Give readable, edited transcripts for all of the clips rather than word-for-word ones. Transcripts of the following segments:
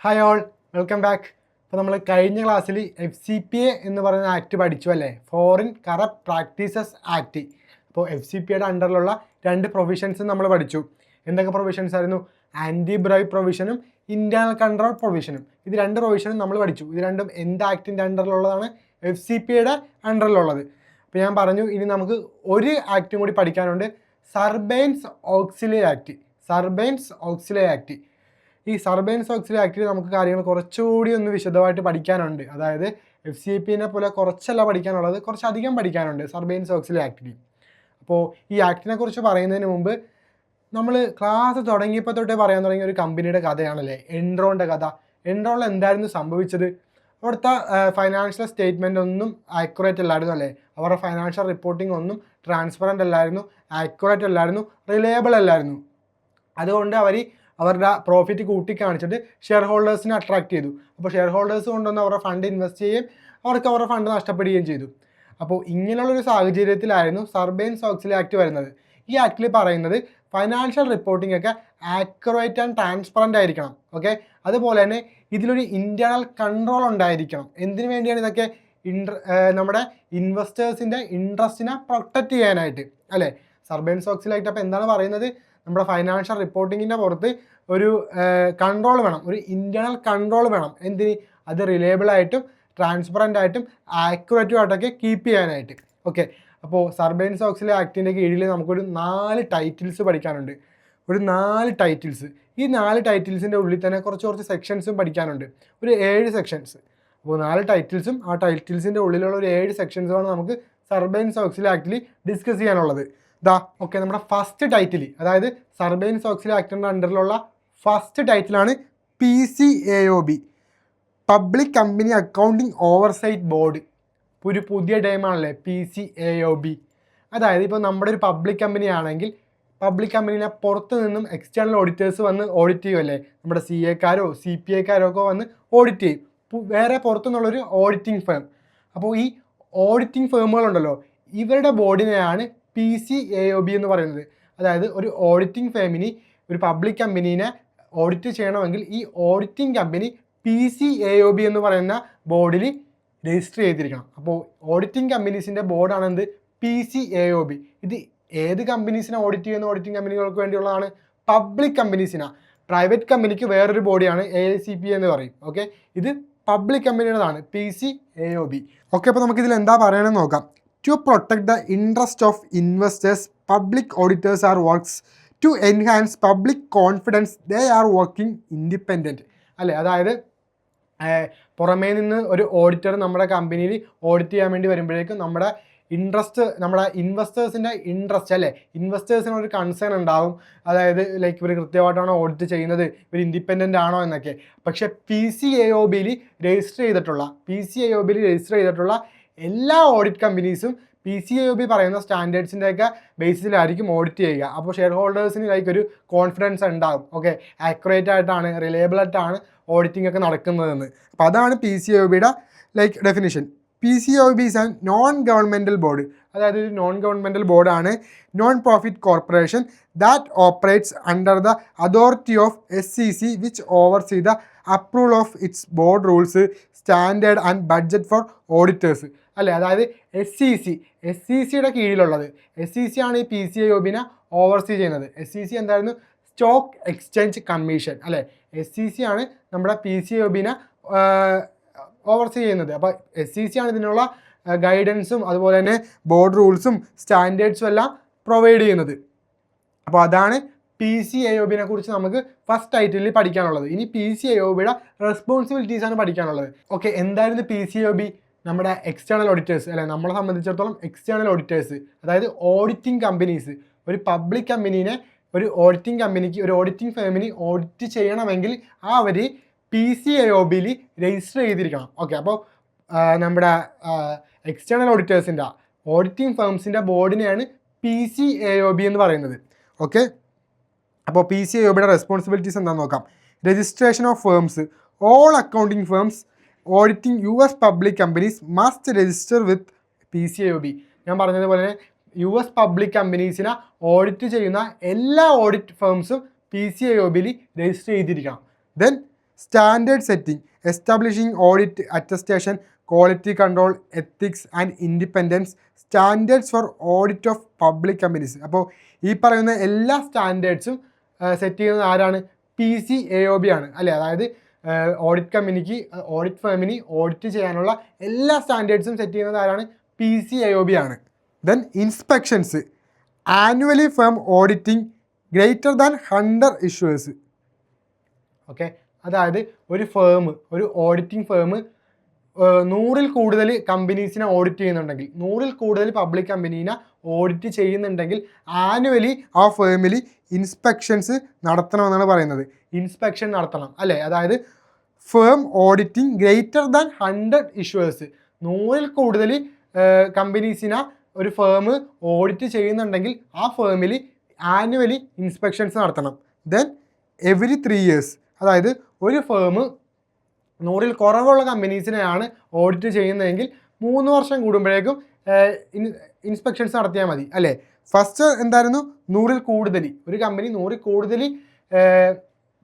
Hi all, welcome back. അപ്പോൾ നമ്മൾ കഴിഞ്ഞ ക്ലാസ്സിൽ FCPA എന്ന് പറയുന്ന ആക്ട് പഠിച്ചു അല്ലേ, ഫോറിൻ കറപ്റ്റ് പ്രാക്ടീസസ് ആക്ട്. അപ്പോൾ FCPAയുടെ അണ്ടറിലുള്ള രണ്ട് പ്രൊവിഷൻസ് നമ്മൾ പഠിച്ചു. എന്തൊക്കെ പ്രൊവിഷൻസ് ആയിരുന്നു? ആൻറ്റി ബ്രൈബ് പ്രൊവിഷനും ഇൻറ്റേർണൽ കൺട്രോൾ പ്രൊവിഷനും. ഇത് രണ്ട് പ്രൊവിഷനും നമ്മൾ പഠിച്ചു. ഇത് രണ്ടും എന്ത് ആക്ടിൻ്റെ അണ്ടറിലുള്ളതാണ്? FCPAയുടെ അണ്ടറിലുള്ളത്. അപ്പോൾ ഞാൻ പറഞ്ഞു ഇനി നമുക്ക് ഒരു ആക്റ്റും കൂടി പഠിക്കാനുണ്ട്, Sarbanes Oxley act. Sarbanes Oxley act. ഈ സർബൈൻസ് ഓക്സിലറി ആക്ടിൽ നമുക്ക് കാര്യങ്ങൾ കുറച്ചുകൂടി ഒന്ന് വിശദമായിട്ട് പഠിക്കാനുണ്ട്. അതായത് FCPA പോലെ കുറച്ചല്ല പഠിക്കാനുള്ളത്, കുറച്ചധികം പഠിക്കാനുണ്ട് സർബൈൻസ് ഓക്സിലറി ആക്ടിൽ. അപ്പോൾ ഈ ആക്ടിനെ കുറിച്ച് പറയുന്നതിന് മുമ്പ് നമ്മൾ ക്ലാസ് തുടങ്ങിയപ്പോൾ തൊട്ടേ പറയാൻ തുടങ്ങിയ ഒരു കമ്പനിയുടെ കഥയാണല്ലേ, എൻറോണിൻ്റെ കഥ. എൻറോണിൽ എന്തായിരുന്നു സംഭവിച്ചത്? അവിടുത്തെ ഫൈനാൻഷ്യൽ സ്റ്റേറ്റ്മെൻ്റ് ഒന്നും ആക്യുറേറ്റ് അല്ലായിരുന്നു അല്ലേ, അവരുടെ ഫൈനാൻഷ്യൽ റിപ്പോർട്ടിംഗ് ഒന്നും ട്രാൻസ്പെറൻ്റ് അല്ലായിരുന്നു, ആക്യുറേറ്റ് അല്ലായിരുന്നു, റിലയബിൾ അല്ലായിരുന്നു. അതുകൊണ്ട് അവരുടെ പ്രോഫിറ്റ് കൂട്ടിക്കാണിച്ചിട്ട് ഷെയർ ഹോൾഡേഴ്സിനെ അട്രാക്ട് ചെയ്തു. അപ്പോൾ ഷെയർ ഹോൾഡേഴ്സ് കൊണ്ടുവന്ന് അവരുടെ ഫണ്ട് ഇൻവെസ്റ്റ് ചെയ്യുകയും അവർക്ക് അവരുടെ ഫണ്ട് നഷ്ടപ്പെടുകയും ചെയ്തു. അപ്പോൾ ഇങ്ങനെയുള്ളൊരു സാഹചര്യത്തിലായിരുന്നു സർബൈൻസ് ഓക്സിലറി ആക്ട് വരുന്നത്. ഈ ആക്ടിൽ പറയുന്നത് ഫൈനാൻഷ്യൽ റിപ്പോർട്ടിംഗ് ഒക്കെ ആക്യുറേറ്റ് ആൻഡ് ട്രാൻസ്പെറൻ്റ് ആയിരിക്കണം. ഓക്കെ, അതുപോലെ തന്നെ ഇതിലൊരു ഇൻറ്റേർണൽ കൺട്രോൾ ഉണ്ടായിരിക്കണം. എന്തിനു വേണ്ടിയാണ് ഇതൊക്കെ? നമ്മുടെ ഇൻവെസ്റ്റേഴ്സിൻ്റെ ഇൻട്രസ്റ്റിനെ പ്രൊട്ടക്റ്റ് ചെയ്യാനായിട്ട് അല്ലേ. സർബൈൻസ് ഓക്സിലറി ആക്ട് അപ്പോൾ എന്താണ് പറയുന്നത്? നമ്മുടെ ഫൈനാൻഷ്യൽ റിപ്പോർട്ടിങ്ങിൻ്റെ പുറത്ത് ഒരു കൺട്രോൾ വേണം, ഒരു ഇൻറ്റേർണൽ കൺട്രോൾ വേണം. എന്തിന്? അത് റിലയബിൾ ആയിട്ടും ട്രാൻസ്പെറൻ്റ് ആയിട്ടും ആക്യുറേറ്റും ആയിട്ടൊക്കെ കീപ്പ് ചെയ്യാനായിട്ട്. ഓക്കെ, അപ്പോൾ സർബൈൻസ് ഓക്സിലറി ആക്ടിൻ്റെ കീഴിൽ നമുക്കൊരു 4 ടൈറ്റിൽസ് പഠിക്കാനുണ്ട്. ഒരു 4 ടൈറ്റിൽസ്. ഈ 4 ടൈറ്റിൽസിൻ്റെ ഉള്ളിൽ തന്നെ കുറച്ച് സെക്ഷൻസും പഠിക്കാനുണ്ട്, ഒരു 7 സെക്ഷൻസ്. അപ്പോൾ 4 ടൈറ്റിൽസും ആ ടൈറ്റിൽസിൻ്റെ ഉള്ളിലുള്ള ഒരു 7 സെക്ഷൻസുമാണ് നമുക്ക് സർബൈൻസ് ഓക്സിലറി ആക്ടിൽ ഡിസ്കസ് ചെയ്യാനുള്ളത്. ഓക്കെ, നമ്മുടെ ഫസ്റ്റ് ടൈറ്റിൽ, അതായത് സർബൈൻസ് ഓക്സിലറി ആക്ടിൻ്റെ അണ്ടറിലുള്ള ഫസ്റ്റ് ടൈറ്റിലാണ് PCAOB, public company accounting oversight board. ഒരു പുതിയ ടൈമാണല്ലേ PCAOB. അതായത് ഇപ്പോൾ നമ്മുടെ ഒരു പബ്ലിക് കമ്പനി ആണെങ്കിൽ പബ്ലിക് കമ്പനീനെ പുറത്ത് നിന്നും എക്സ്റ്റേണൽ ഓഡിറ്റേഴ്സ് വന്ന് ഓഡിറ്റ് ചെയ്യുമല്ലേ, നമ്മുടെ CA-ക്കാരോ CPA-ക്കാരോ ഒക്കെ വന്ന് ഓഡിറ്റ് ചെയ്യും, വേറെ പുറത്തുനിന്നുള്ളൊരു ഓഡിറ്റിംഗ് ഫേം. അപ്പോൾ ഈ ഓഡിറ്റിംഗ് ഫേമുകളുണ്ടല്ലോ, ഇവരുടെ ബോർഡിനെയാണ് PCAOB എന്ന് പറയുന്നത്. അതായത് ഒരു ഓഡിറ്റിംഗ് ഫേമിന് ഒരു പബ്ലിക് കമ്പനീനെ ഓഡിറ്റ് ചെയ്യണമെങ്കിൽ ഈ ഓഡിറ്റിംഗ് കമ്പനി PCAOB എന്ന് പറയുന്ന ബോർഡിൽ രജിസ്റ്റർ ചെയ്തിരിക്കണം. അപ്പോൾ ഓഡിറ്റിംഗ് കമ്പനീസിൻ്റെ ബോർഡാണ് എന്ത്? PCAOB. ഇത് ഏത് കമ്പനീസിനെ ഓഡിറ്റ് ചെയ്യുന്ന ഓഡിറ്റിംഗ് കമ്പനികൾക്ക് വേണ്ടിയുള്ളതാണ്? പബ്ലിക് കമ്പനീസിനാണ്. പ്രൈവറ്റ് കമ്പനിക്ക് വേറൊരു ബോഡിയാണ് AICPA എന്ന് പറയും. ഓക്കെ, ഇത് പബ്ലിക് കമ്പനിയുടേതാണ് PCAOB. ഓക്കെ, അപ്പോൾ നമുക്കിതിൽ എന്താ പറയണമെന്ന് നോക്കാം. To protect the interest of investors, public auditors are works to enhance public confidence. They are working independent അല്ലേ. അതായത് പുറമേ നിന്ന് ഒരു ഓഡിറ്റർ നമ്മുടെ കമ്പനിയിൽ ഓഡിറ്റ് ചെയ്യാൻ വേണ്ടി വരുമ്പോഴേക്കും നമ്മുടെ ഇൻവെസ്റ്റേഴ്സിൻ്റെ ഇൻട്രസ്റ്റ് അല്ലേ, ഇൻവെസ്റ്റേഴ്സിന് ഒരു കൺസേൺ ഉണ്ടാവും. അതായത് ലൈക്ക് ഇവർ കൃത്യമായിട്ടാണോ ഓഡിറ്റ് ചെയ്യുന്നത്, ഇവർ ഇൻഡിപെൻഡൻ്റ് ആണോ എന്നൊക്കെ. പക്ഷേ PCAOBയിൽ രജിസ്റ്റർ ചെയ്തിട്ടുള്ള എല്ലാ ഓഡിറ്റ് കമ്പനീസും PCAOB പറയുന്ന സ്റ്റാൻഡേർഡ്സിൻ്റെയൊക്കെ ബേസിസിലായിരിക്കും ഓഡിറ്റ് ചെയ്യുക. അപ്പോൾ ഷെയർ ഹോൾഡേഴ്സിന് ലൈക്ക് ഒരു കോൺഫിഡൻസ് ഉണ്ടാകും, ഓക്കെ, ആക്യുറേറ്റ് ആയിട്ടാണ്, റിലയബിൾ ആയിട്ടാണ് ഓഡിറ്റിംഗ് ഒക്കെ നടക്കുന്നതെന്ന്. അപ്പോൾ അതാണ് PCAOBയുടെ like definition. PCAOB is an non governmental board. അതായത് ഒരു നോൺ ഗവൺമെൻറ്റൽ ബോർഡാണ്, non profit corporation that operates under the authority of SEC which oversee the approval of its board rules, standard and budget for auditors അല്ലേ. അതായത് SECയുടെ കീഴിലുള്ളത്. SEC ആണ് ഈ PCAOBനെ ഓവർസീ ചെയ്യുന്നത്. SEC എന്തായിരുന്നു? സ്റ്റോക്ക് എക്സ്ചേഞ്ച് കമ്മീഷൻ അല്ലേ. SEC ആണ് നമ്മുടെ PCAOBനെ ഓവർസീ ചെയ്യുന്നത്. അപ്പോൾ SEC ആണ് ഇതിനുള്ള ഗൈഡൻസും അതുപോലെ തന്നെ ബോർഡ് റൂൾസും സ്റ്റാൻഡേർഡ്സും എല്ലാം പ്രൊവൈഡ് ചെയ്യുന്നത്. അപ്പോൾ അതാണ് PCAOBനെ കുറിച്ച് നമുക്ക് ഫസ്റ്റ് ടൈറ്റിലിൽ പഠിക്കാനുള്ളത്. ഇനി PCAOBയുടെ റെസ്പോൺസിബിലിറ്റീസാണ് പഠിക്കാനുള്ളത്. ഓക്കെ, എന്തായിരുന്നു PCAOB? നമ്മുടെ എക്സ്റ്റേണൽ ഓഡിറ്റേഴ്സ് അല്ലെ, നമ്മളെ സംബന്ധിച്ചിടത്തോളം എക്സ്റ്റേണൽ ഓഡിറ്റേഴ്സ്, അതായത് ഓഡിറ്റിംഗ് കമ്പനീസ്. ഒരു പബ്ലിക് കമ്പനീനെ ഒരു ഓഡിറ്റിംഗ് കമ്പനിക്ക്, ഒരു ഓഡിറ്റിംഗ് ഫേമിന് ഓഡിറ്റ് ചെയ്യണമെങ്കിൽ അവർ PCAOBയിൽ രജിസ്റ്റർ ചെയ്തിരിക്കണം. ഓക്കെ, അപ്പോൾ നമ്മുടെ എക്സ്റ്റേണൽ ഓഡിറ്റേഴ്സിൻ്റെ ഓഡിറ്റിംഗ് ഫേംസിൻ്റെ ബോർഡിനെയാണ് PCAOB എന്ന് പറയുന്നത്. ഓക്കെ, അപ്പോൾ PCAOBയുടെ റെസ്പോൺസിബിലിറ്റീസ് എന്താണെന്ന് നോക്കാം. Registration of firms. All accounting firms auditing US public companies must register with PCAOB. ഞാൻ പറഞ്ഞതുപോലെ തന്നെ US പബ്ലിക് കമ്പനീസിനെ ഓഡിറ്റ് ചെയ്യുന്ന എല്ലാ ഓഡിറ്റ് ഫേംസും PCAOBയിൽ രജിസ്റ്റർ ചെയ്തിരിക്കണം. Then standard setting, establishing audit attestation, quality control, ethics and independence, standards four audit of public companies. അപ്പോൾ ഈ പറയുന്ന എല്ലാ സ്റ്റാൻഡേർഡ്സും സെറ്റ് ചെയ്യുന്നത് ആരാണ്? PCAOB ആണ് അല്ലേ. അതായത് ഓഡിറ്റ് കമ്പനിക്ക്, ഓഡിറ്റ് ഫേമിന് ഓഡിറ്റ് ചെയ്യാനുള്ള എല്ലാ സ്റ്റാൻഡേർഡ്സും സെറ്റ് ചെയ്യുന്നത് ആരാണ്? PCAOB ആണ്. Then inspections, annually firm auditing greater than 100 issuers. Okay, അതായത് ഒരു ഫേം, ഒരു ഓഡിറ്റിംഗ് ഫേം 100-ൽ കൂടുതൽ കമ്പനീസിനെ ഓഡിറ്റ് ചെയ്യുന്നുണ്ടെങ്കിൽ, 100-ൽ കൂടുതൽ പബ്ലിക് കമ്പനീനെ ഓഡിറ്റ് ചെയ്യുന്നുണ്ടെങ്കിൽ ആനുവലി ആ ഫേമിൽ ഇൻസ്പെക്ഷൻസ് നടത്തണമെന്നാണ് പറയുന്നത്. ഇൻസ്പെക്ഷൻ നടത്തണം അല്ലേ. അതായത് firm auditing greater than 100 issuers, 100-ൽ കൂടുതൽ കമ്പനീസിനെ ഒരു ഫേം ഓഡിറ്റ് ചെയ്യുന്നുണ്ടെങ്കിൽ ആ ഫേമിൽ ആനുവലി ഇൻസ്പെക്ഷൻസ് നടത്തണം. ദെൻ എവറി 3 years, അതായത് ഒരു ഫേം 100-ൽ കുറവുള്ള കമ്പനീസിനെയാണ് ഓഡിറ്റ് ചെയ്യുന്നതെങ്കിൽ 3 വർഷം കൂടുമ്പോഴേക്കും ഇൻസ്പെക്ഷൻസ് നടത്തിയാൽ മതി അല്ലേ. ഫസ്റ്റ് എന്തായിരുന്നു? 100-ൽ കൂടുതൽ, ഒരു കമ്പനി 100-ൽ കൂടുതൽ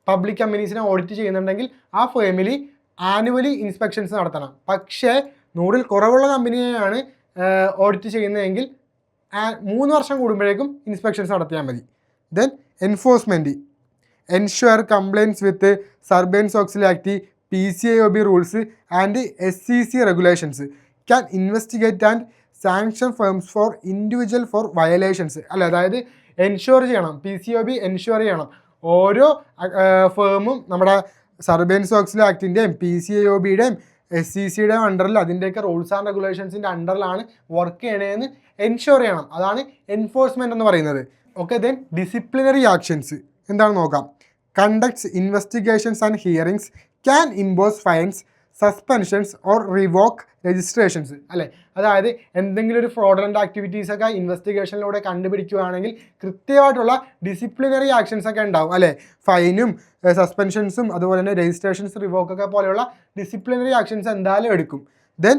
പബ്ലിക് കമ്പനീസിനെ ഓഡിറ്റ് ചെയ്യുന്നുണ്ടെങ്കിൽ ആ ഫേമിൽ ആനുവലി ഇൻസ്പെക്ഷൻസ് നടത്തണം. പക്ഷേ 100-ൽ കുറവുള്ള കമ്പനിയെയാണ് ഓഡിറ്റ് ചെയ്യുന്നതെങ്കിൽ 3 വർഷം കൂടുമ്പോഴേക്കും ഇൻസ്പെക്ഷൻസ് നടത്തിയാൽ മതി. Then enforcement, ensure compliance with Sarbanes Oxley act, PCAOB rules and SEC regulations, can investigate and sanction firms for individual for violations അല്ലേ. അതായത് എൻഷുവർ ചെയ്യണം, PCAOB എൻഷുവർ ചെയ്യണം ഓരോ ഫേമും നമ്മുടെ സർബേൻസ്-ഓക്സ്ലി ആക്ടിൻ്റെയും PCAOBയുടെയും SECയുടെയും അണ്ടറിൽ, അതിൻ്റെയൊക്കെ റൂൾസ് ആൻഡ് റെഗുലേഷൻസിൻ്റെ അണ്ടറിലാണ് വർക്ക് ചെയ്യണതെന്ന് എൻഷുവർ ചെയ്യണം. അതാണ് എൻഫോഴ്സ്മെൻറ്റ് എന്ന് പറയുന്നത്. ഓക്കെ, ദെൻ ഡിസിപ്ലിനറി ആക്ഷൻസ് എന്താണെന്ന് നോക്കാം. Conducts investigations and hearings, can impose finds, suspensions or revoke registrations അല്ലേ. അതായത് എന്തെങ്കിലും ഒരു ഫ്രോഡലൻ്റ് ആക്ടിവിറ്റീസൊക്കെ ഇൻവെസ്റ്റിഗേഷനിലൂടെ കണ്ടുപിടിക്കുകയാണെങ്കിൽ കൃത്യമായിട്ടുള്ള ഡിസിപ്ലിനറി ആക്ഷൻസ് ഒക്കെ ഉണ്ടാവും അല്ലേ. ഫൈനും സസ്പെൻഷൻസും അതുപോലെ തന്നെ രജിസ്ട്രേഷൻസ്, റിവോക്കൊക്കെ പോലെയുള്ള ഡിസിപ്ലിനറി ആക്ഷൻസ് എന്തായാലും എടുക്കും. Then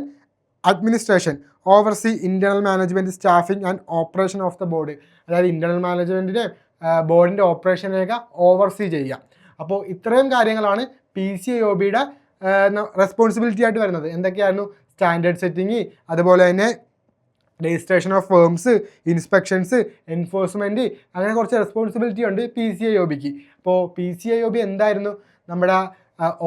administration, oversee internal management, staffing and operation of the board, അതായത് ഇന്റേണൽ മാനേജ്മെൻറ്റിനെ ബോർഡിൻ്റെ ഓപ്പറേഷനെയൊക്കെ ഓവർസീ ചെയ്യുക. അപ്പോൾ ഇത്രയും കാര്യങ്ങളാണ് PCAOBയുടെ റെസ്പോൺസിബിലിറ്റി ആയിട്ട് വരുന്നത്. എന്തൊക്കെയായിരുന്നു? സ്റ്റാൻഡേർഡ് സെറ്റിംഗ്, അതുപോലെ തന്നെ registration of firms, inspections, enforcement, അങ്ങനെ കുറച്ച് റെസ്പോൺസിബിലിറ്റി ഉണ്ട് PCAOBക്ക്. അപ്പോൾ PCAOB എന്തായിരുന്നു? നമ്മുടെ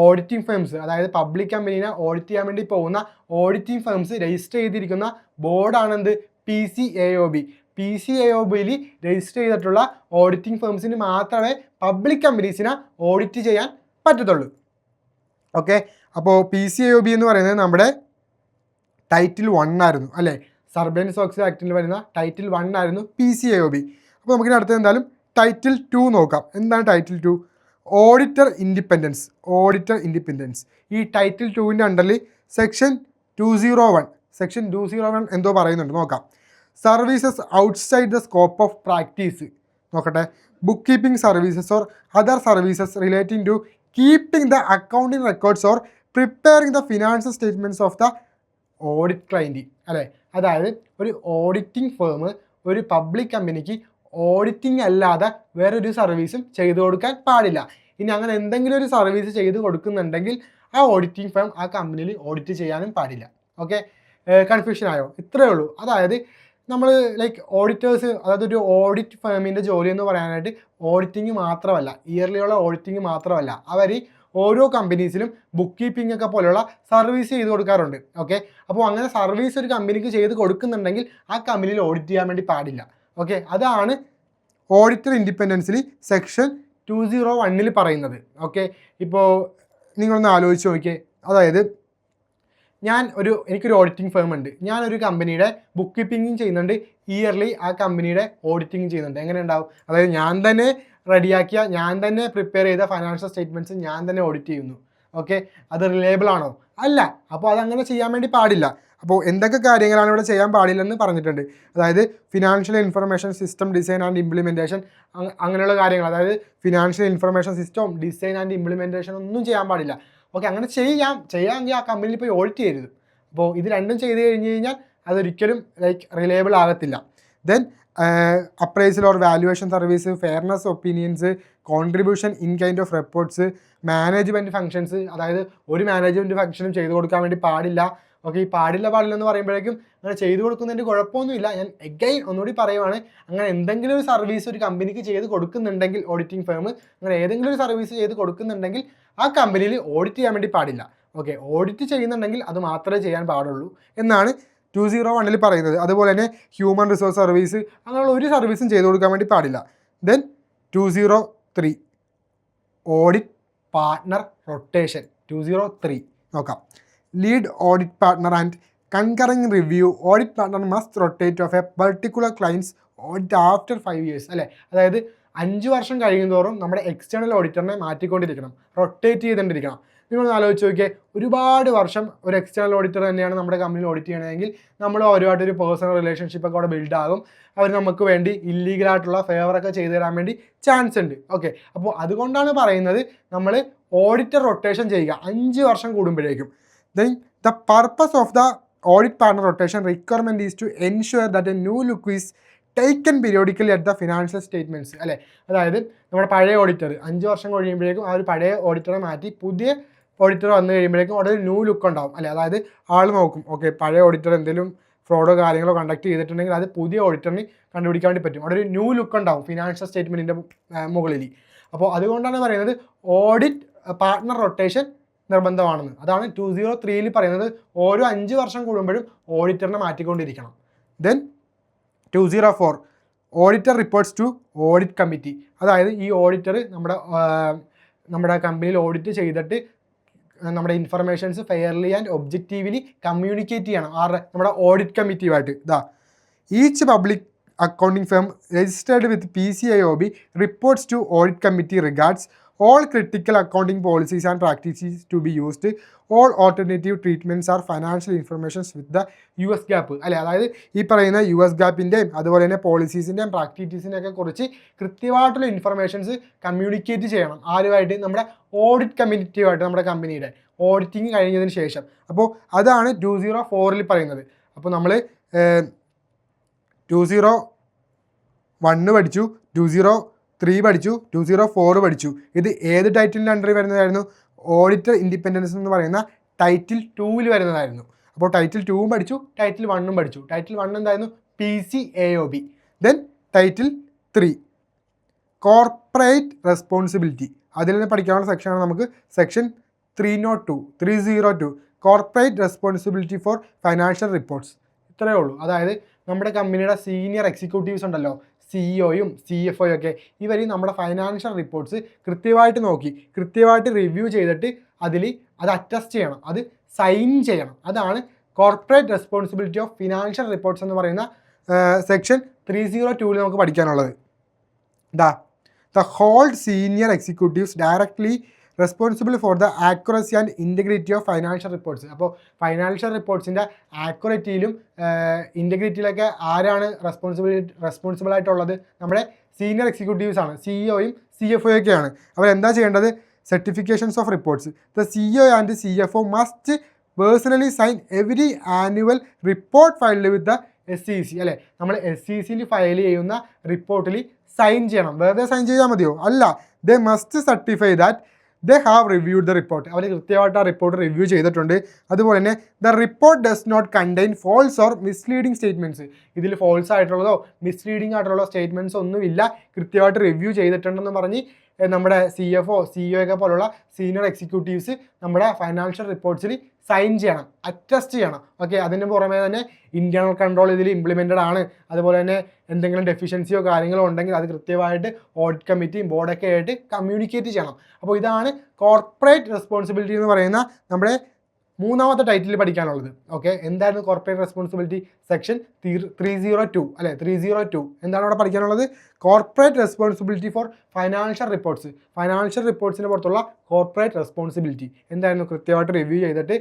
ഓഡിറ്റിംഗ് ഫേംസ്, അതായത് പബ്ലിക് കമ്പനീനെ ഓഡിറ്റ് ചെയ്യാൻ വേണ്ടി പോകുന്ന ഓഡിറ്റിംഗ് ഫേംസ് രജിസ്റ്റർ ചെയ്തിരിക്കുന്ന ബോർഡാണെന്ത്? PCAOB. PCAOBയിൽ രജിസ്റ്റർ ചെയ്തിട്ടുള്ള ഓഡിറ്റിംഗ് ഫേംസിന് മാത്രമേ പബ്ലിക് കമ്പനീസിനെ ഓഡിറ്റ് ചെയ്യാൻ പറ്റത്തുള്ളൂ. ഓക്കെ, അപ്പോൾ PCAOB എന്ന് പറയുന്നത് നമ്മുടെ ടൈറ്റിൽ 1 ആയിരുന്നു അല്ലേ. സർബേൻസ്-ഓക്സ്ലി ആക്ടിൽ വരുന്ന ടൈറ്റിൽ 1 ആയിരുന്നു PCAOB. അപ്പോൾ നമുക്കിനി അടുത്തത് എന്തായാലും ടൈറ്റിൽ 2 നോക്കാം. എന്താണ് title 2? Auditor independence. Auditor independence ഈ ടൈറ്റിൽ 2ൻ്റെ അണ്ടറിൽ സെക്ഷൻ 201 എന്തോ പറയുന്നുണ്ട്, നോക്കാം. Services outside the scope of practice, നോക്കട്ടെ. Book keeping services or other services relating to keeping the accounting records or preparing the financial statements of the audit client അല്ലേ. അതായത് ഒരു ഓഡിറ്റിംഗ് ഫേം ഒരു പബ്ലിക് കമ്പനിക്ക് auditing അല്ലാതെ വേറൊരു സർവീസും ചെയ്തു കൊടുക്കാൻ പാടില്ല. ഇനി അങ്ങനെ എന്തെങ്കിലും ഒരു സർവീസ് ചെയ്ത് കൊടുക്കുന്നുണ്ടെങ്കിൽ ആ ഓഡിറ്റിംഗ് ഫേം ആ കമ്പനിയിൽ ഓഡിറ്റ് ചെയ്യാനും പാടില്ല. ഓക്കെ, കൺഫ്യൂഷൻ ആയോ? ഇത്രയേ ഉള്ളൂ. അതായത് നമ്മൾ ലൈക്ക് ഓഡിറ്റേഴ്സ്, അതായത് ഒരു ഓഡിറ്റ് ഫേമിൻ്റെ ജോലി എന്ന് പറയാനായിട്ട് ഓഡിറ്റിംഗ് മാത്രമല്ല, ഇയർലിയുള്ള ഓഡിറ്റിംഗ് മാത്രമല്ല, അവർ ഓരോ കമ്പനീസിലും ബുക്ക് കീപ്പിംഗ് ഒക്കെ പോലെയുള്ള സർവീസ് ചെയ്ത് കൊടുക്കാറുണ്ട്. ഓക്കെ, അപ്പോൾ അങ്ങനെ സർവീസ് ഒരു കമ്പനിക്ക് ചെയ്ത് കൊടുക്കുന്നുണ്ടെങ്കിൽ ആ കമ്പനിയിൽ ഓഡിറ്റ് ചെയ്യാൻ വേണ്ടി പാടില്ല. ഓക്കെ, അതാണ് ഓഡിറ്റർ ഇൻഡിപെൻഡൻസിൽ സെക്ഷൻ 201 പറയുന്നത്. ഓക്കെ, ഇപ്പോൾ നിങ്ങളൊന്ന് ആലോചിച്ച് നോക്കിയേ. അതായത് എനിക്കൊരു ഓഡിറ്റിംഗ് ഫേം ഉണ്ട്, ഞാനൊരു കമ്പനിയുടെ ബുക്ക് കീപ്പിംഗും ചെയ്യുന്നുണ്ട്, ഇയർലി ആ കമ്പനിയുടെ ഓഡിറ്റിംഗ് ചെയ്യുന്നുണ്ട്. എങ്ങനെ ഉണ്ടാവും? അതായത് ഞാൻ തന്നെ റെഡിയാക്കിയ, ഞാൻ തന്നെ പ്രിപ്പയർ ചെയ്ത ഫൈനാൻഷ്യൽ സ്റ്റേറ്റ്മെൻറ്റ്സ് ഞാൻ തന്നെ ഓഡിറ്റ് ചെയ്യുന്നു. ഓക്കെ, അത് റിലയബിൾ ആണോ? അല്ല. അപ്പോൾ അതങ്ങനെ ചെയ്യാൻ വേണ്ടി പാടില്ല. അപ്പോൾ എന്തൊക്കെ കാര്യങ്ങളാണ് ഇവിടെ ചെയ്യാൻ പാടില്ലെന്ന് പറഞ്ഞിട്ടുണ്ട്. അതായത് financial information system design and implementation, അങ്ങനെയുള്ള കാര്യങ്ങൾ. അതായത് financial information system design and implementation ഒന്നും ചെയ്യാൻ പാടില്ല. ഓക്കെ, അങ്ങനെ ചെയ്യാമെങ്കിൽ ആ കമ്പനിയിൽ പോയി ഓഡിറ്റ് ചെയ്യരുത്. അപ്പോൾ ഇത് രണ്ടും ചെയ്ത് കഴിഞ്ഞ് കഴിഞ്ഞാൽ അതൊരിക്കലും റിലയബിൾ ആകത്തില്ല. Then appraisal or valuation service, fairness opinions, contribution in kind of reports, management functions, അതായത് ഒരു മാനേജ്മെൻറ്റ് ഫംഗ്ഷനും ചെയ്തു കൊടുക്കാൻ വേണ്ടി പാടില്ല. ഓക്കെ, ഈ പാടില്ല എന്ന് പറയുമ്പോഴേക്കും അങ്ങനെ ചെയ്തു കൊടുക്കുന്നതിൻ്റെ കുഴപ്പമൊന്നുമില്ല. ഞാൻ എഗൈൻ ഒന്നുകൂടി പറയുവാണ്, അങ്ങനെ എന്തെങ്കിലും ഒരു സർവീസ് ഒരു കമ്പനിക്ക് ചെയ്ത് കൊടുക്കുന്നുണ്ടെങ്കിൽ, ഓഡിറ്റിംഗ് ഫേം അങ്ങനെ ഏതെങ്കിലും ഒരു സർവീസ് ചെയ്ത് കൊടുക്കുന്നുണ്ടെങ്കിൽ ആ കമ്പനിയിൽ ഓഡിറ്റ് ചെയ്യാൻ വേണ്ടി പാടില്ല. ഓക്കെ, ഓഡിറ്റ് ചെയ്യുന്നുണ്ടെങ്കിൽ അത് മാത്രമേ ചെയ്യാൻ പാടുള്ളൂ എന്നാണ് 201 പറയുന്നത്. അതുപോലെ തന്നെ ഹ്യൂമൻ റിസോഴ്സ് സർവീസ് അങ്ങനെയുള്ള ഒരു സർവീസും ചെയ്തു കൊടുക്കാൻ വേണ്ടി പാടില്ല. Then 203 audit partner rotation. 203 നോക്കാം. Lead audit partner and concurring review. Audit partner must rotate off a particular clients audit after 5 years. അല്ലേ, അതായത് 5 വർഷം കഴിയുന്തോറും നമ്മുടെ എക്സ്റ്റേണൽ ഓഡിറ്ററിനെ മാറ്റിക്കൊണ്ടിരിക്കണം, റൊട്ടേറ്റ് ചെയ്തുകൊണ്ടിരിക്കണം. നിങ്ങളൊന്ന് ആലോചിച്ച് നോക്കിയേ, ഒരുപാട് വർഷം ഒരു എക്സ്റ്റേണൽ ഓഡിറ്റർ തന്നെയാണ് നമ്മുടെ കമ്പനിയിൽ ഓഡിറ്റ് ചെയ്യണമെങ്കിൽ നമ്മൾ അവരുമായിട്ടൊരു പേഴ്സണൽ റിലേഷൻഷിപ്പൊക്കെ അവിടെ ബിൽഡാകും. അവർ നമുക്ക് വേണ്ടി ഇല്ലീഗലായിട്ടുള്ള ഫേവറൊക്കെ ചെയ്തു തരാൻ വേണ്ടി ചാൻസ് ഉണ്ട്. ഓക്കെ, അപ്പോൾ അതുകൊണ്ടാണ് പറയുന്നത് നമ്മൾ ഓഡിറ്റർ റൊട്ടേഷൻ ചെയ്യുക 5 വർഷം കൂടുമ്പോഴേക്കും. Then the purpose of the audit partner rotation requirement is to ensure that a new look is taken periodically at the financial statements. അല്ലേ, അതായത് നമ്മുടെ പഴയ ഓഡിറ്റർ 5 വർഷം കഴിയുമ്പോഴേക്കും ആ ഒരു പഴയ ഓഡിറ്ററെ മാറ്റി പുതിയ ഓഡിറ്റർ വന്നു കഴിയുമ്പോഴേക്കും അവിടെ ഒരു ന്യൂ ലുക്ക് ഉണ്ടാവും. അല്ലേ, അതായത് ആൾ നോക്കും, ഓക്കെ പഴയ ഓഡിറ്റർ എന്തെങ്കിലും ഫ്രോഡോ കാര്യങ്ങളോ കണ്ടക്ട് ചെയ്തിട്ടുണ്ടെങ്കിൽ അത് പുതിയ ഓഡിറ്ററിന് കണ്ടുപിടിക്കാൻ വേണ്ടി പറ്റും. അവിടെ ഒരു ന്യൂ ലുക്ക് ഉണ്ടാവും ഫിനാൻഷ്യൽ സ്റ്റേറ്റ്മെൻറ്റിൻ്റെ മുകളിൽ. അപ്പോൾ അതുകൊണ്ടാണ് പറയുന്നത് ഓഡിറ്റ് പാർട്ട്ണർ റൊട്ടേഷൻ നിർബന്ധമാണെന്ന്. അതാണ് 203 പറയുന്നത്, ഓരോ 5 വർഷം കൂടുമ്പോഴും ഓഡിറ്ററിനെ മാറ്റിക്കൊണ്ടിരിക്കണം. Then 204 auditor reports to audit committee. അതായത് ഈ ഓഡിറ്റർ നമ്മുടെ കമ്പനിയിൽ ഓഡിറ്റ് ചെയ്തിട്ട് നമ്മുടെ informations fairly and objectively communicate ചെയ്യണം നമ്മുടെ ഓഡിറ്റ് കമ്മിറ്റിയുമായിട്ട്. Each public accounting firm registered with PCIOB reports to audit committee regards all critical accounting policies and practices to be used. All alternative treatments are financial informations with the US GAAP. അല്ലേ, അതായത് ഈ പറയുന്ന US GAAPൻ്റെയും അതുപോലെ തന്നെ പോളിസീസിൻ്റെയും പ്രാക്ടീസിൻ്റെയൊക്കെ കുറിച്ച് കൃത്യമായിട്ടുള്ള informations communicate ചെയ്യണം. ആരുമായിട്ട്? നമ്മുടെ ഓഡിറ്റ് കമ്മിറ്റിയുമായിട്ട്, നമ്മുടെ കമ്പനിയുടെ ഓഡിറ്റിംഗ് കഴിഞ്ഞതിന് ശേഷം. അപ്പോൾ അതാണ് 204 പറയുന്നത്. അപ്പോൾ നമ്മൾ 201 പഠിച്ചു, 203 പഠിച്ചു, 204 പഠിച്ചു. ഇത് ഏത് ടൈറ്റിലിൻ്റെ അണ്ടറിൽ വരുന്നതായിരുന്നു? ഓഡിറ്റർ ഇൻഡിപെൻഡൻസ് എന്ന് പറയുന്ന ടൈറ്റിൽ 2 വരുന്നതായിരുന്നു. അപ്പോൾ ടൈറ്റിൽ 2 പഠിച്ചു, ടൈറ്റിൽ 1 പഠിച്ചു. ടൈറ്റിൽ 1 എന്തായിരുന്നു? PCAOB. Then title 3 corporate responsibility. അതിൽ നിന്ന് പഠിക്കാനുള്ള സെക്ഷനാണ് നമുക്ക് section 302 corporate responsibility for financial reports. ഇത്രയേ ഉള്ളൂ. അതായത് നമ്മുടെ കമ്പനിയുടെ സീനിയർ എക്സിക്യൂട്ടീവ്സ് ഉണ്ടല്ലോ, CEO-യും CFO-യും ഒക്കെ, ഇവർ നമ്മുടെ ഫൈനാൻഷ്യൽ റിപ്പോർട്ട്സ് കൃത്യമായിട്ട് നോക്കി കൃത്യമായിട്ട് റിവ്യൂ ചെയ്തിട്ട് അത് അറ്റസ്റ്റ് ചെയ്യണം, അത് സൈൻ ചെയ്യണം. അതാണ് corporate responsibility of financial reports എന്ന് പറയുന്ന സെക്ഷൻ 302 നമുക്ക് പഠിക്കാനുള്ളത്. The hold senior executives directly responsible for the accuracy and integrity of financial reports. അപ്പോൾ ഫൈനാൻഷ്യൽ റിപ്പോർട്ട്സിൻ്റെ ആക്യുററ്റിയിലും ഇൻറ്റഗ്രിറ്റിയിലൊക്കെ ആരാണ് റെസ്പോൺസിബിൾ ആയിട്ടുള്ളത്? നമ്മുടെ സീനിയർ എക്സിക്യൂട്ടീവ്സ് ആണ്, CEO-യും CFO-യും ഒക്കെയാണ്. അവരെന്താ ചെയ്യേണ്ടത്? Certifications of reports. The CEO and CFO must personally sign every annual report filed with the SEC. അല്ലേ, നമ്മൾ SEC-യിൽ ഫയൽ ചെയ്യുന്ന റിപ്പോർട്ടിൽ സൈൻ ചെയ്യണം. വെറുതെ സൈൻ ചെയ്താൽ മതിയോ? അല്ല, they must certify that they have reviewed the report. അവർ കൃത്യമായിട്ട് ആ റിപ്പോർട്ട് റിവ്യൂ ചെയ്തിട്ടുണ്ട്. അതുപോലെ തന്നെ the report does not contain false or misleading statements. ഇതിൽ ഫോൾസ് ആയിട്ടുള്ളതോ മിസ്ലീഡിങ് ആയിട്ടുള്ള സ്റ്റേറ്റ്മെൻറ്റ്സ് ഒന്നുമില്ല, കൃത്യമായിട്ട് റിവ്യൂ ചെയ്തിട്ടുണ്ടെന്ന് പറഞ്ഞ് നമ്മുടെ CFO, CEO ഒക്കെ പോലുള്ള സീനിയർ എക്സിക്യൂട്ടീവ്സ് നമ്മുടെ ഫൈനാൻഷ്യൽ റിപ്പോർട്ട്സിൽ സൈൻ ചെയ്യണം, അറ്റസ്റ്റ് ചെയ്യണം. ഓക്കെ, അതിന് പുറമെ തന്നെ ഇൻറ്റേർണൽ കൺട്രോൾ ഇതിൽ ഇംപ്ലിമെൻറ്റഡ് ആണ്. അതുപോലെ തന്നെ എന്തെങ്കിലും ഡെഫിഷ്യൻസിയോ കാര്യങ്ങളോ ഉണ്ടെങ്കിൽ അത് കൃത്യമായിട്ട് ഓഡിറ്റ് കമ്മിറ്റിയും ബോർഡൊക്കെ ആയിട്ട് കമ്മ്യൂണിക്കേറ്റ് ചെയ്യണം. അപ്പോൾ ഇതാണ് കോർപ്പറേറ്റ് റെസ്പോൺസിബിലിറ്റി എന്ന് പറയുന്ന നമ്മുടെ 3ാമത്തെ ടൈറ്റിൽ പഠിക്കാനുള്ളത്. ഓക്കെ, എന്തായിരുന്നു കോർപ്പറേറ്റ് റെസ്പോൺസിബിലിറ്റി? സെക്ഷൻ 302 അല്ലേ, 302 എന്താണ് അവിടെ പഠിക്കാനുള്ളത്? Corporate responsibility for financial reports. Financial റിപ്പോർട്ട്സിന് പുറത്തുള്ള കോർപ്പറേറ്റ് റെസ്പോൺസിബിലിറ്റി എന്തായിരുന്നു? കൃത്യമായിട്ട് റിവ്യൂ ചെയ്തിട്ട്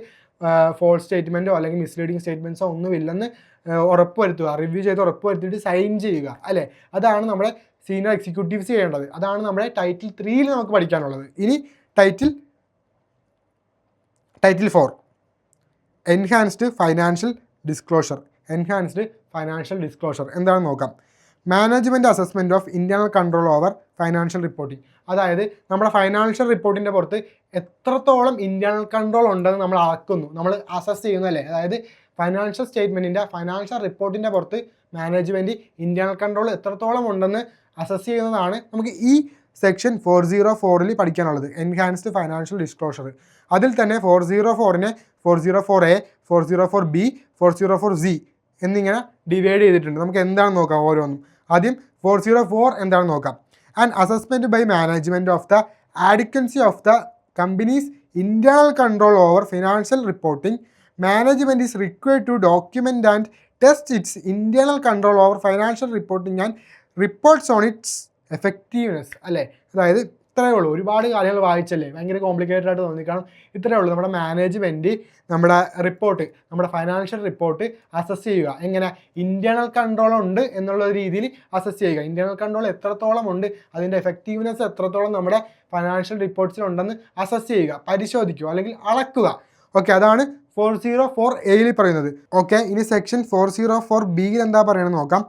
ഫോൾസ് സ്റ്റേറ്റ്മെൻറ്റോ അല്ലെങ്കിൽ മിസ്ലീഡിങ് സ്റ്റേറ്റ്മെൻറ്റ്സോ ഒന്നുമില്ലെന്ന് ഉറപ്പുവരുത്തുക, റിവ്യൂ ചെയ്ത് ഉറപ്പുവരുത്തിയിട്ട് സൈൻ ചെയ്യുക. അല്ലേ, അതാണ് നമ്മുടെ സീനിയർ എക്സിക്യൂട്ടീവ്സ് ചെയ്യേണ്ടത്. അതാണ് നമ്മുടെ ടൈറ്റിൽ 3 നമുക്ക് പഠിക്കാനുള്ളത്. ഇനി title 4 enhanced financial disclosure. Enhanced financial disclosure. എന്താണെന്ന് നോക്കാം. Management assessment of internal control over financial reporting. അതായത് നമ്മുടെ ഫൈനാൻഷ്യൽ റിപ്പോർട്ടിൻ്റെ പുറത്ത് എത്രത്തോളം ഇൻറ്റേർണൽ കൺട്രോൾ ഉണ്ടെന്ന് നമ്മൾ അളക്കുന്നു, നമ്മൾ അസസ് ചെയ്യുന്നു അല്ലേ. അതായത് ഫൈനാൻഷ്യൽ സ്റ്റേറ്റ്മെൻറ്റിൻ്റെ ഫൈനാൻഷ്യൽ റിപ്പോർട്ടിൻ്റെ പുറത്ത് മാനേജ്മെൻറ്റ് ഇൻറ്റേർണൽ കൺട്രോൾ എത്രത്തോളം ഉണ്ടെന്ന് അസസ് ചെയ്യുന്നതാണ് നമുക്ക് ഈ സെക്ഷൻ 404 പഠിക്കാനുള്ളത്, എൻഹാൻസ്ഡ് ഫൈനാൻഷ്യൽ ഡിസ്ക്ലോഷർ. അതിൽ തന്നെ 404നെ 404A, 404B, 404Z എന്നിങ്ങനെ ഡിവൈഡ് ചെയ്തിട്ടുണ്ട്. നമുക്ക് എന്താണെന്ന് നോക്കാം ഓരോന്നും. ആദ്യം 404 എന്താണെന്ന് നോക്കാം. And assessment by management of the adequacy of the company's internal control over financial reporting. Management is required to document and test its internal control over financial reporting and reports on its effectiveness. അല്ലേ, അതായത് ഇത്രയേ ഉള്ളൂ. ഒരുപാട് കാര്യങ്ങൾ വായിച്ചല്ലേ, ഭയങ്കര complicated ആയിട്ട് തോന്നി. കാരണം ഇത്രയേ ഉള്ളൂ. നമ്മുടെ മാനേജ്മെൻറ്റ് നമ്മുടെ റിപ്പോർട്ട്, നമ്മുടെ ഫൈനാൻഷ്യൽ റിപ്പോർട്ട് അസസ് ചെയ്യുക. എങ്ങനെ? ഇൻറ്റേർണൽ കൺട്രോൾ ഉണ്ട് എന്നുള്ള രീതിയിൽ അസസ് ചെയ്യുക. ഇൻറ്റേർണൽ കൺട്രോൾ എത്രത്തോളം ഉണ്ട്, അതിൻ്റെ എഫക്റ്റീവ്നെസ് എത്രത്തോളം നമ്മുടെ ഫൈനാൻഷ്യൽ റിപ്പോർട്ട്സിലുണ്ടെന്ന് അസസ് ചെയ്യുക, പരിശോധിക്കുക, അല്ലെങ്കിൽ അളക്കുക. ഓക്കെ, അതാണ് 404A പറയുന്നത്. ഓക്കെ, ഇനി സെക്ഷൻ 404B എന്താ പറയണമെന്ന് നോക്കാം.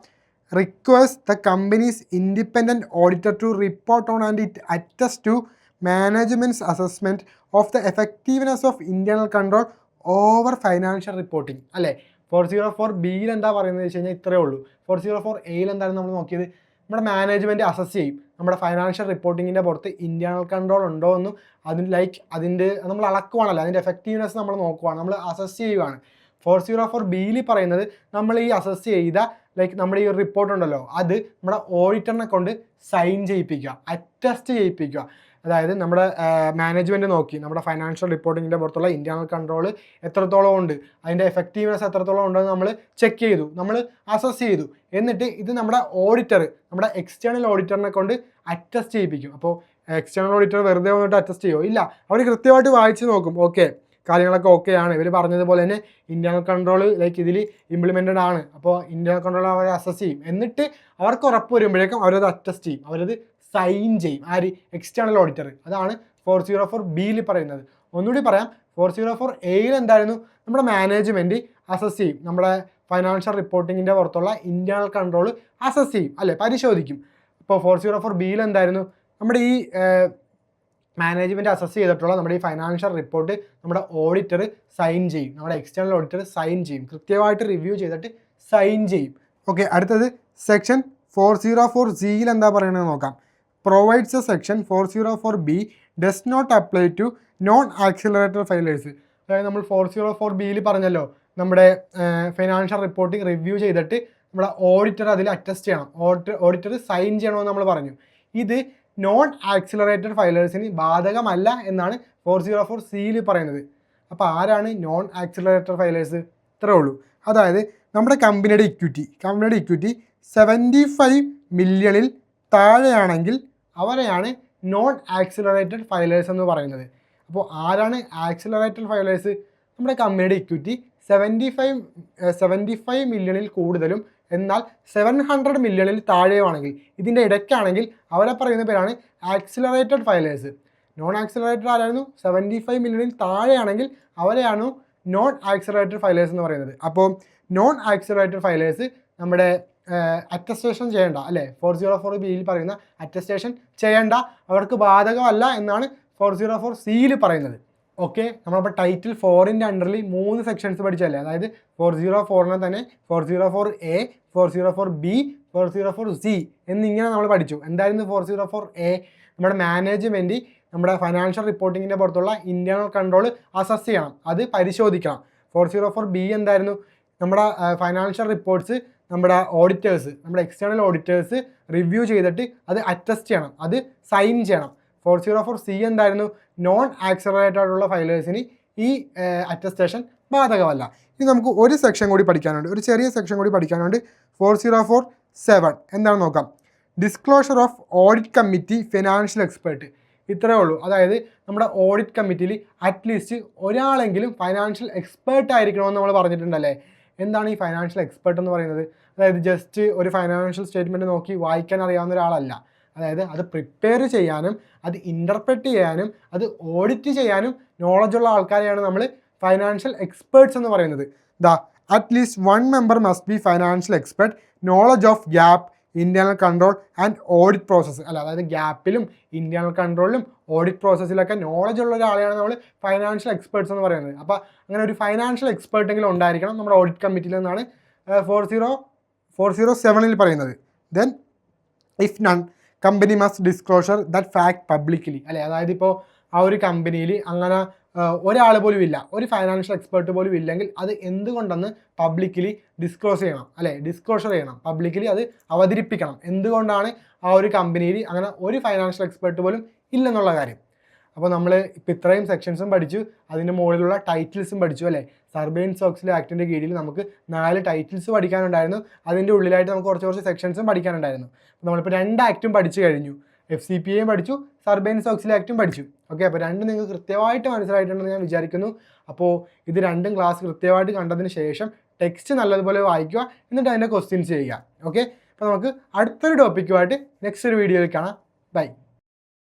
requires the company's independent auditor to report on and it attests to management's assessment of the effectiveness of internal control over financial reporting. അല്ലേ, 404Bയിൽ എന്താ പറയുന്നത് വെച്ച് കഴിഞ്ഞാൽ ഇത്രയേ ഉള്ളൂ. 404Aയിൽ എന്താണ് നമ്മൾ നോക്കിയത്? നമ്മുടെ മാനേജ്മെൻറ്റ് അസസ് ചെയ്യും നമ്മുടെ ഫൈനാൻഷ്യൽ റിപ്പോർട്ടിങ്ങിൻ്റെ പുറത്ത് ഇൻറ്റേർണൽ കൺട്രോൾ ഉണ്ടോ എന്നും അതിൻ്റെ നമ്മൾ അളക്കുവാണല്ലോ, അതിൻ്റെ എഫക്റ്റീവ്നെസ് നമ്മൾ നോക്കുവാണ്, നമ്മൾ അസസ് ചെയ്യുകയാണ്. 404Bയിൽ പറയുന്നത് നമ്മൾ ഈ അസസ് ചെയ്ത നമ്മുടെ ഈ റിപ്പോർട്ട് ഉണ്ടല്ലോ, അത് നമ്മുടെ ഓഡിറ്ററിനെ കൊണ്ട് സൈൻ ചെയ്യിപ്പിക്കുക, അറ്റസ്റ്റ് ചെയ്യിപ്പിക്കുക. അതായത് നമ്മുടെ മാനേജ്മെൻറ്റ് നോക്കി നമ്മുടെ ഫൈനാൻഷ്യൽ റിപ്പോർട്ടിങ്ങിൻ്റെ പുറത്തുള്ള ഇൻറ്റേർണൽ കൺട്രോൾ എത്രത്തോളം ഉണ്ട്, അതിൻ്റെ എഫക്റ്റീവ്നെസ് എത്രത്തോളം ഉണ്ടെന്ന് നമ്മൾ ചെക്ക് ചെയ്തു, നമ്മൾ അസസ് ചെയ്തു. എന്നിട്ട് ഇത് നമ്മുടെ ഓഡിറ്റർ, നമ്മുടെ എക്സ്റ്റേണൽ ഓഡിറ്ററിനെ കൊണ്ട് അറ്റസ്റ്റ് ചെയ്യിപ്പിക്കും. അപ്പോൾ എക്സ്റ്റേണൽ ഓഡിറ്റർ വെറുതെ വന്നിട്ട് അറ്റസ്റ്റ് ചെയ്യുമോ? ഇല്ല, അവർ കൃത്യമായിട്ട് വായിച്ച് നോക്കും. ഓക്കെ, കാര്യങ്ങളൊക്കെ ഓക്കെ ആണ്, ഇവർ പറഞ്ഞതുപോലെ തന്നെ ഇൻറ്റേർണൽ കൺട്രോൾ ഇതിൽ ഇംപ്ലിമെൻറ്റഡ് ആണ്, അപ്പോൾ ഇൻറ്റേർണൽ കൺട്രോൾ അവർ അസസ് ചെയ്യും. എന്നിട്ട് അവർക്ക് ഉറപ്പ് വരുമ്പോഴേക്കും അവരത് അറ്റസ്റ്റ് ചെയ്യും, അവരത് സൈൻ ചെയ്യും. ആര്? External auditor. അതാണ് 404Bയിൽ പറയുന്നത്. ഒന്നുകൂടി പറയാം, 404Aയിൽ എന്തായിരുന്നു? നമ്മുടെ മാനേജ്മെൻറ്റ് അസസ് ചെയ്യും, നമ്മുടെ ഫൈനാൻഷ്യൽ റിപ്പോർട്ടിങ്ങിൻ്റെ പുറത്തുള്ള ഇൻറ്റേർണൽ കൺട്രോൾ അസസ് ചെയ്യും, അല്ലേ, പരിശോധിക്കും. ഇപ്പോൾ 404Bയിൽ എന്തായിരുന്നു? നമ്മുടെ ഈ മാനേജ്മെൻറ്റ് അസസ് ചെയ്തിട്ടുള്ള നമ്മുടെ ഈ ഫൈനാൻഷ്യൽ റിപ്പോർട്ട് നമ്മുടെ ഓഡിറ്റർ സൈൻ ചെയ്യും, നമ്മുടെ എക്സ്റ്റേണൽ ഓഡിറ്റർ സൈൻ ചെയ്യും, കൃത്യമായിട്ട് റിവ്യൂ ചെയ്തിട്ട് സൈൻ ചെയ്യും. ഓക്കെ, അടുത്തത് സെക്ഷൻ 404Gയിൽ എന്താ പറയണമെന്ന് നോക്കാം. Provides a section 404B does not apply to non accelerator filers. അതായത് നമ്മൾ 404Bയിൽ പറഞ്ഞല്ലോ, നമ്മുടെ ഫൈനാൻഷ്യൽ റിപ്പോർട്ടിംഗ് റിവ്യൂ ചെയ്തിട്ട് നമ്മുടെ ഓഡിറ്റർ അതിൽ അറ്റസ്റ്റ് ചെയ്യണം, ഓഡിറ്റർ സൈൻ ചെയ്യണമെന്ന് നമ്മൾ പറഞ്ഞു. ഇത് നോൺ ആക്സിലറേറ്റഡ് ഫൈലേഴ്സിന് ബാധകമല്ല എന്നാണ് 404Cയിൽ പറയുന്നത്. അപ്പോൾ ആരാണ് നോൺ ആക്സിലറേറ്റഡ് ഫൈലേഴ്സ്? ഇത്രേ ഉള്ളൂ. അതായത് നമ്മുടെ കമ്പനിയുടെ ഇക്വിറ്റി 75 മില്യണിൽ താഴെയാണെങ്കിൽ അവരെയാണ് നോൺ ആക്സിലറേറ്റഡ് ഫൈലേഴ്സ് എന്ന് പറയുന്നത്. അപ്പോൾ ആരാണ് ആക്സിലറേറ്റഡ് ഫൈലേഴ്സ്? നമ്മുടെ കമ്പനിയുടെ ഇക്വിറ്റി 75 മില്യണിൽ കൂടുതലും എന്നാൽ 700 മില്യണിൽ താഴെയുമാണെങ്കിൽ, ഇതിൻ്റെ ഇടയ്ക്കാണെങ്കിൽ അവരെ പറയുന്ന പേരാണ് ആക്സിലറേറ്റഡ് ഫൈലേഴ്സ്. നോൺ ആക്സിലറേറ്റഡ് ആരായിരുന്നു? 75 മില്യണിൽ താഴെയാണെങ്കിൽ അവരെയാണ് നോൺ ആക്സിലറേറ്റഡ് ഫൈലേഴ്സ് എന്ന് പറയുന്നത്. അപ്പോൾ നോൺ ആക്സിലറേറ്റഡ് ഫൈലേഴ്സ് നമ്മുടെ അറ്റസ്റ്റേഷൻ ചെയ്യേണ്ട, അല്ലേ, 404Bയിൽ പറയുന്ന അറ്റസ്റ്റേഷൻ ചെയ്യേണ്ട, അവർക്ക് ബാധകമല്ല എന്നാണ് 404Cയിൽ പറയുന്നത്. ഓക്കെ, നമ്മളപ്പോൾ ടൈറ്റിൽ 4ൻ്റെ അണ്ടറിൽ 3 സെക്ഷൻസ് പഠിച്ചല്ലേ. അതായത് 404നെ തന്നെ 404A, 404B, 404Z എന്നിങ്ങനെ നമ്മൾ പഠിച്ചു. എന്തായിരുന്നു 404A? നമ്മുടെ മാനേജ്മെൻറ്റ് നമ്മുടെ ഫൈനാൻഷ്യൽ റിപ്പോർട്ടിങ്ങിൻ്റെ പുറത്തുള്ള ഇൻറ്റേർണൽ കൺട്രോൾ അസസ് ചെയ്യണം, അത് പരിശോധിക്കണം. 404B എന്തായിരുന്നു? നമ്മുടെ ഫൈനാൻഷ്യൽ റിപ്പോർട്ട്സ് നമ്മുടെ ഓഡിറ്റേഴ്സ്, നമ്മുടെ എക്സ്റ്റേണൽ ഓഡിറ്റേഴ്സ് റിവ്യൂ ചെയ്തിട്ട് അത് അറ്റസ്റ്റ് ചെയ്യണം, അത് സൈൻ ചെയ്യണം. 404C എന്തായിരുന്നു? നോൺ ആക്സിലറേറ്റഡ് ആയിട്ടുള്ള ഫൈലേഴ്സിന് ഈ അറ്റസ്റ്റേഷൻ ബാധകമല്ല. ഇനി നമുക്ക് ഒരു സെക്ഷൻ കൂടി പഠിക്കാനുണ്ട്, ഒരു ചെറിയ സെക്ഷൻ കൂടി പഠിക്കാനുണ്ട്. 404(7) എന്താണെന്ന് നോക്കാം. Disclosure of audit committee financial expert. ഇത്രയേ ഉള്ളൂ. അതായത് നമ്മുടെ ഓഡിറ്റ് കമ്മിറ്റിയിൽ അറ്റ്ലീസ്റ്റ് ഒരാളെങ്കിലും ഫൈനാൻഷ്യൽ എക്സ്പേർട്ട് ആയിരിക്കണമെന്ന് നമ്മൾ പറഞ്ഞിട്ടുണ്ടല്ലേ. എന്താണ് ഈ ഫൈനാൻഷ്യൽ എക്സ്പേർട്ട് എന്ന് പറയുന്നത്? അതായത് ജസ്റ്റ് ഒരു ഫൈനാൻഷ്യൽ സ്റ്റേറ്റ്മെൻറ്റ് നോക്കി വായിക്കാൻ അറിയാവുന്ന ഒരാളല്ല. അതായത് അത് പ്രിപ്പയർ ചെയ്യാനും അത് ഇൻ്റർപ്രറ്റ് ചെയ്യാനും അത് ഓഡിറ്റ് ചെയ്യാനും നോളജുള്ള ആൾക്കാരെയാണ് നമ്മൾ ഫൈനാൻഷ്യൽ എക്സ്പേർട്സ് എന്ന് പറയുന്നത്. At least 1 member must be financial expert, knowledge of GAAP, internal control and audit process അല്ല, അതായത് ഗ്യാപ്പിലും ഇന്റേണൽ കൺട്രോളിലും ഓഡിറ്റ് പ്രോസസ്സിലൊക്കെ നോളജ് ഉള്ള ഒരാളെയാണ് നമ്മൾ ഫൈനാൻഷ്യൽ എക്സ്പേർട്സ് എന്ന് പറയുന്നത്. അപ്പോൾ അങ്ങനെ ഒരു ഫൈനാൻഷ്യൽ എക്സ്പേർട്ടെങ്കിലും ഉണ്ടായിരിക്കണം നമ്മുടെ ഓഡിറ്റ് കമ്മിറ്റിയിൽ നിന്നാണ് 407 പറയുന്നത്. Then if none company must disclosure that fact publicly അല്ലേ, അതായത് ഇപ്പോൾ ആ ഒരു കമ്പനിയിൽ അങ്ങനെ ഒരാൾ പോലും ഇല്ല, ഒരു ഫൈനാൻഷ്യൽ എക്സ്പേർട്ട് പോലും ഇല്ലെങ്കിൽ അത് എന്തുകൊണ്ടെന്ന് പബ്ലിക്കലി ഡിസ്ക്ലോസ് ചെയ്യണം അല്ലേ, ഡിസ്ക്ലോഷർ ചെയ്യണം, പബ്ലിക്കലി അത് അവതരിപ്പിക്കണം. എന്തുകൊണ്ടാണ് ആ ഒരു കമ്പനിയിൽ അങ്ങനെ ഒരു ഫൈനാൻഷ്യൽ എക്സ്പേർട്ട് പോലും ഇല്ലെന്നുള്ള കാര്യം. അപ്പോൾ നമ്മൾ ഇപ്പോൾ ഇത്രയും സെക്ഷൻസും പഠിച്ചു, അതിൻ്റെ മുകളിലുള്ള ടൈറ്റിൽസും പഠിച്ചു അല്ലേ. സർബേൻ-സ്റ്റോക്സ് ആക്ടിൻ്റെ കീഴിൽ നമുക്ക് 4 ടൈറ്റിൽസ് പഠിക്കാനുണ്ടായിരുന്നു, അതിൻ്റെ ഉള്ളിലായിട്ട് നമുക്ക് കുറച്ച് സെക്ഷൻസും പഠിക്കാനുണ്ടായിരുന്നു. നമ്മളിപ്പോൾ 2 ആക്റ്റും പഠിച്ചു കഴിഞ്ഞു, FCPA പഠിച്ചു, സർബേൻ-സ്റ്റോക്സ് ആക്റ്റും പഠിച്ചു. ഓക്കെ, അപ്പോൾ രണ്ടും നിങ്ങൾക്ക് കൃത്യമായിട്ട് മനസ്സിലായിട്ടുണ്ടെന്ന് ഞാൻ വിചാരിക്കുന്നു. അപ്പോൾ ഇത് രണ്ടും ക്ലാസ് കൃത്യമായിട്ട് കണ്ടതിന് ശേഷം ടെക്സ്റ്റ് നല്ലതുപോലെ വായിക്കുക, എന്നിട്ട് അതിൻ്റെ ക്വസ്റ്റ്യൻസ് ചെയ്യുക. ഓക്കെ, അപ്പോൾ നമുക്ക് അടുത്തൊരു ടോപ്പിക്കുമായിട്ട് നെക്സ്റ്റ് ഒരു വീഡിയോയിൽ കാണാം. ബൈ.